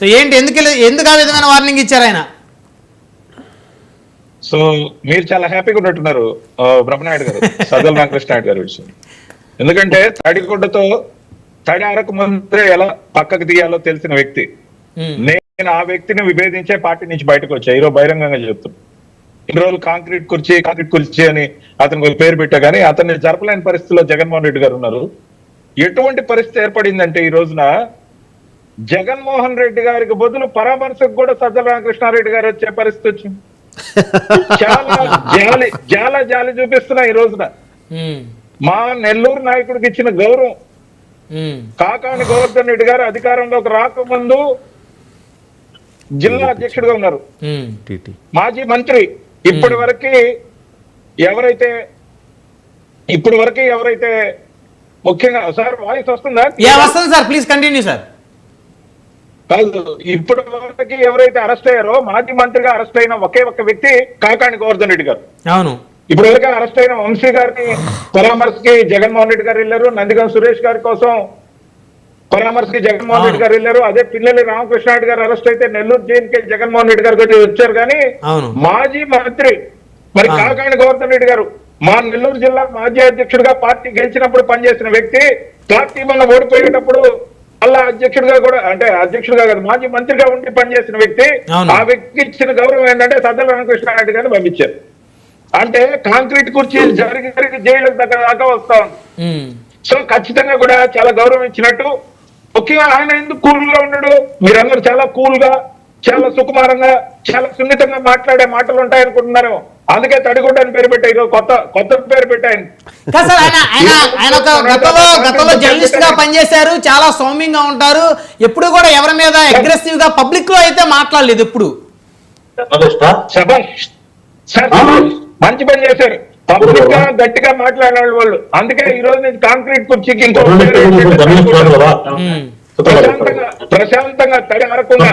So ఏంటి, ఎందుకు ఆ విధమైన వార్నింగ్ ఇచ్చారు ఆయన? సో మీరు చాలా హ్యాపీగా ఉన్నట్టున్నారు బ్రహ్మనాయుడు గారు, సజ్జల రామకృష్ణారెడ్డి గారి విషయం. ఎందుకంటే తడిగుడ్డతో తడి అరకు ముందే ఎలా పక్కకు తీయాలో తెలిసిన వ్యక్తి. నేను ఆ వ్యక్తిని విభేదించే పార్టీ నుంచి బయటకు వచ్చా. ఈరోజు బహిరంగంగా చెప్తున్నా. ఇన్ని రోజులు కాంక్రీట్ కుర్చీ అని అతనికి ఒక పేరు పెట్టా, కానీ అతన్ని జరపలేని పరిస్థితిలో జగన్మోహన్ రెడ్డి గారు ఉన్నారు. ఎటువంటి పరిస్థితి ఏర్పడిందంటే ఈ రోజున జగన్మోహన్ రెడ్డి గారికి బదులు పరామర్శకు కూడా సజ్జల రామకృష్ణారెడ్డి గారు వచ్చే పరిస్థితి వచ్చింది. చాలా జాలి చూపిస్తున్నా ఈ రోజున. మా నెల్లూరు నాయకుడికి ఇచ్చిన గౌరవం, కాకాని గోవర్ధన్ రెడ్డి గారు అధికారంలోకి రాకముందు జిల్లా అధ్యక్షుడిగా ఉన్నారు, మాజీ మంత్రి. ఇప్పటి వరకు ఎవరైతే ముఖ్యంగా సార్ వాయిస్ వస్తుందా? వస్తుంది సార్, ప్లీజ్ కంటిన్యూ సార్. కాదు, ఇప్పటి వరకు ఎవరైతే అరెస్ట్ అయ్యారో మాజీ మంత్రిగా అరెస్ట్ అయిన ఒకే ఒక్క వ్యక్తి కాకాని గోవర్ధన్ రెడ్డి గారు. అవును. ఇప్పటి వరకు అరెస్ట్ అయిన వంశీ గారిని పరామర్శకి జగన్మోహన్ రెడ్డి గారు వెళ్ళారు. నందిగం సురేష్ గారి కోసం పరామర్శకి జగన్మోహన్ రెడ్డి గారు వెళ్ళారు. అదే పిల్లలి రామకృష్ణారెడ్డి గారు అరెస్ట్ అయితే నెల్లూరు జైలుకి జగన్మోహన్ రెడ్డి గారు వచ్చారు. కానీ మాజీ మంత్రి మరి కాకాని గోవర్ధన్ రెడ్డి గారు మా నెల్లూరు జిల్లా మాజీ అధ్యక్షుడిగా పార్టీ గెలిచినప్పుడు పనిచేసిన వ్యక్తి, పార్టీ మొన్న ఓడిపోయేటప్పుడు అలా అధ్యక్షుడిగా కూడా, అంటే అధ్యక్షుడిగా కాదు మాజీ మంత్రిగా ఉండి పనిచేసిన వ్యక్తి. ఆ వ్యక్తికి ఇచ్చిన గౌరవం ఏంటంటే సజ్జల రామకృష్ణారెడ్డి గారిని పంపించారు. అంటే కాంక్రీట్ కుర్చీ జరిగి జైలుకు దగ్గర దాకా వస్తా ఉంది. సో ఖచ్చితంగా కూడా చాలా గౌరవం ఇచ్చినట్టు. ముఖ్యంగా ఆయన ఎందుకు కూల్ గా ఉన్నాడు? మీరందరూ చాలా కూల్ గా, చాలా సుకుమారంగా, చాలా సున్నితంగా మాట్లాడే మాటలు ఉంటాయనుకుంటున్నారు. అందుకే తడిగుడ్డ అని పేరు పెట్టాయి, కొత్త పేరు పెట్టాయని. ఆయన గతంలో జర్నలిస్ట్ గా పనిచేశారు, చాలా సౌమ్యంగా ఉంటారు. ఎప్పుడు కూడా ఎవరి మీద అగ్రెసివ్ గా పబ్లిక్ లో అయితే మాట్లాడలేదు ఎప్పుడు. మంచి పని చేశారు, పబ్లిక్ గా గట్టిగా మాట్లాడే వాళ్ళు. అందుకే ఈ రోజు నుంచి కాంక్రీట్ కుర్చీకి ఇంకో ప్రశాంతంగా తడి అరకుండా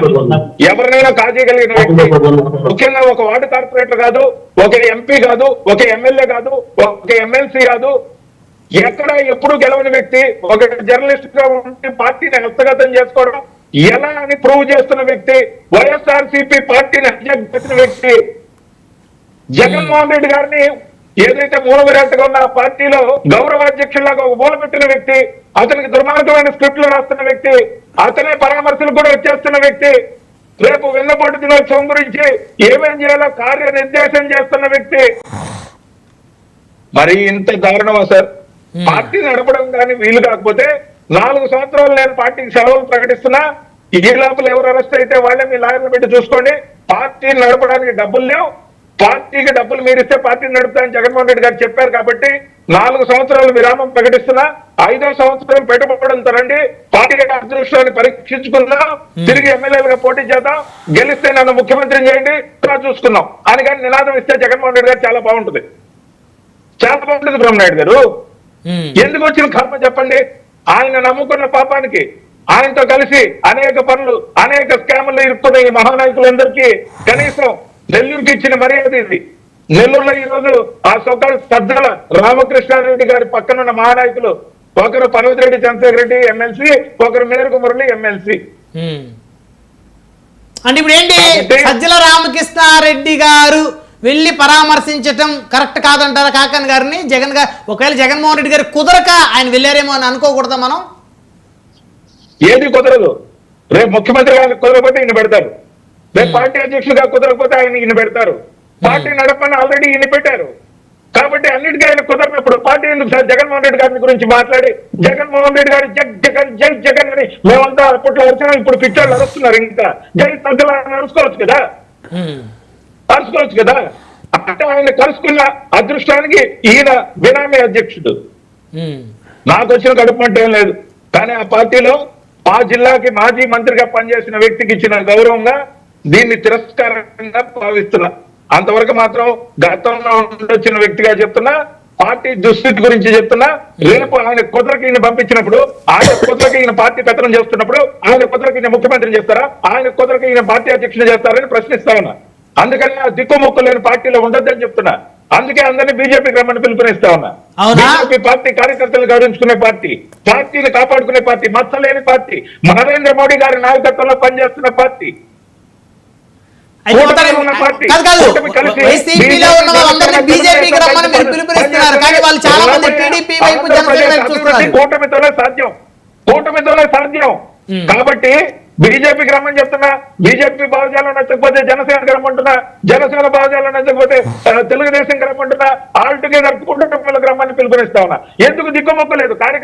ఎవరినైనా కాజేయగలిగిన వ్యక్తి. ముఖ్యంగా ఒక వార్డు కార్పొరేటర్ కాదు, ఒక ఎంపీ కాదు, ఒక ఎమ్మెల్యే కాదు, ఒక ఎమ్మెల్సీ కాదు, ఎక్కడ ఎప్పుడు గెలవని వ్యక్తి. ఒక జర్నలిస్ట్ గా ఉండి పార్టీని హస్తగతం చేసుకోవడం ఎలా అని ప్రూవ్ చేస్తున్న వ్యక్తి, వైఎస్ఆర్సీపీ పార్టీని హైజాక్ చేసిన వ్యక్తి. జగన్మోహన్ రెడ్డి గారిని ఏదైతే మూలవిరాటగా ఉన్న పార్టీలో గౌరవాధ్యక్షులాగా ఒక మూల పెట్టిన వ్యక్తి, అతనికి దుర్మార్గమైన స్క్రిప్ట్లు రాస్తున్న వ్యక్తి, అతనే పరామర్శలు కూడా వచ్చేస్తున్న వ్యక్తి, రేపు వెన్నపాటు దినోత్సవం గురించి ఏమేం చేయాలో కార్యనిర్దేశం చేస్తున్న వ్యక్తి. మరి ఇంత దారుణమా సార్? పార్టీ నడపడం కానీ వీలు కాకపోతే 4 సంవత్సరాలు నేను పార్టీకి సెలవులు ప్రకటిస్తున్నా. ఈ లోపల ఎవరు అరెస్ట్ అయితే వాళ్ళే మీ లాయర్లు పెట్టి చూసుకోండి. పార్టీ నడపడానికి డబ్బులు లేవు, పార్టీకి డబ్బులు మీరిస్తే పార్టీని నడుపుతాయని జగన్మోహన్ రెడ్డి గారు చెప్పారు. కాబట్టి 4 సంవత్సరాలు విరామం ప్రకటిస్తున్నా. 5వ సంవత్సరం పెట్టుబడంతో రండి, పార్టీ అదృష్టాన్ని పరీక్షించుకుందాం, తిరిగి ఎమ్మెల్యేలుగా పోటీ చేద్దాం, గెలిస్తే నన్ను ముఖ్యమంత్రిని చేయండి, చూసుకుందాం అని కానీ నినాదం ఇస్తే జగన్మోహన్ రెడ్డి గారు చాలా బాగుంటుంది. బ్రహ్మనాయుడు గారు ఎందుకు వచ్చిన కర్మ చెప్పండి? ఆయన నమ్ముకున్న పాపానికి ఆయనతో కలిసి అనేక పనులు, అనేక స్కాములు ఇరుక్కున్న ఈ మహానాయకులందరికీ కనీసం నెల్లూరుకి ఇచ్చిన మర్యాద ఇది. నెల్లూరులో ఈ రోజు ఆ సజ్జల రామకృష్ణారెడ్డి గారి పక్కన ఉన్న మహానాయకులు, ఒకరు పర్వతిరెడ్డి చంద్రశేఖర్ రెడ్డి ఎమ్మెల్సీ, ఒకరు మేరకు మురళి ఎమ్మెల్సీ. అంటే ఇప్పుడు ఏంటి, సజ్జల రామకృష్ణారెడ్డి గారు వెళ్ళి పరామర్శించటం కరెక్ట్ కాదంటారా కాకాని గారిని? ఒకవేళ జగన్మోహన్ రెడ్డి గారు కుదరక ఆయన వెళ్ళారేమో అని అనుకోకూడదా మనం? ఏది కుదరదు. రేపు ముఖ్యమంత్రి గారికి కుదరకపోతే ఈయన పెడతారు, రేపు పార్టీ అధ్యక్షుడిగా కుదరకపోతే ఆయన ఈయన పెడతారు. పార్టీ నడపని ఆల్రెడీ ఈయన పెట్టారు. కాబట్టి అన్నిటికీ ఆయన కుదరనప్పుడు పార్టీ ఎందుకు సార్ జగన్మోహన్ రెడ్డి గారి గురించి మాట్లాడి జగన్మోహన్ రెడ్డి గారు జగన్ జై జగన్ అని మేమంతా అప్పట్లో అరిచినా, ఇప్పుడు పిక్చర్లు అరుస్తున్నారు. ఇంకా జై సజ్జల అరుచుకోవచ్చు కదా, అంటే ఆయన కలుసుకున్న అదృష్టానికి ఈయన బినామీ అధ్యక్షుడు. నాకు వచ్చిన కడుపుమంటే ఏం లేదు, కానీ ఆ పార్టీలో ఆ జిల్లాకి మాజీ మంత్రిగా పనిచేసిన వ్యక్తికి ఇచ్చిన గౌరవంగా దీన్ని తిరస్కారంగా భావిస్తున్నా. అంతవరకు మాత్రం గతంలో వచ్చిన వ్యక్తిగా చెప్తున్నా, పార్టీ దుస్థితి గురించి చెప్తున్నా. రేపు ఆయన కుదరకి ఈయన పంపించినప్పుడు, ఆయన కుదరకి ఈయన పార్టీ పెత్తనం చేస్తున్నప్పుడు, ఆయన కుదరకి ఈయన ముఖ్యమంత్రిని చేస్తారా, ఆయన కుదరకి ఈయన పార్టీ అధ్యక్షుని చేస్తారని ప్రశ్నిస్తా ఉన్నా. అందుకని ఆ దిక్కుముక్కు లేని పార్టీలో ఉండొద్దని చెప్తున్నా. అందుకే అందరినీ బీజేపీకి రమ్మని పిలుపునిస్తా ఉన్నా. అవునా? బీజేపీ పార్టీ కార్యకర్తలు గౌరవించుకునే పార్టీ, పార్టీని కాపాడుకునే పార్టీ, మచ్చలేని పార్టీ, నరేంద్ర మోడీ గారి నాయకత్వంలో పనిచేస్తున్న పార్టీ. అయితే వైసీపీలో ఉన్న వాళ్ళందరినీ బీజేపీకి రమ్మని మీరు పిలుపునిస్తున్నారు, కానీ వాళ్ళు చాలా మంది టీడీపీ వైపు జనసేన వైపు చూస్తున్నారు. కూటమితోనే సాధ్యం, కూటమితోనే సాధ్యం. కాబట్టి బీజేపీకి రమ్మని చెప్తున్నా, బీజేపీ భావజాలం నచ్చకపోతే జనసేనకి రమ్మంటున్నా, జనసేన భావజాలం నచ్చకపోతే తెలుగుదేశంకి రమ్మంటున్నా, ఆల్ టుగెదర్ కూటమిలకు రమ్మని పిలుపునిస్తా ఉన్నా. ఎందుకు దిక్కుమొక్కలేదు కార్యక్రమం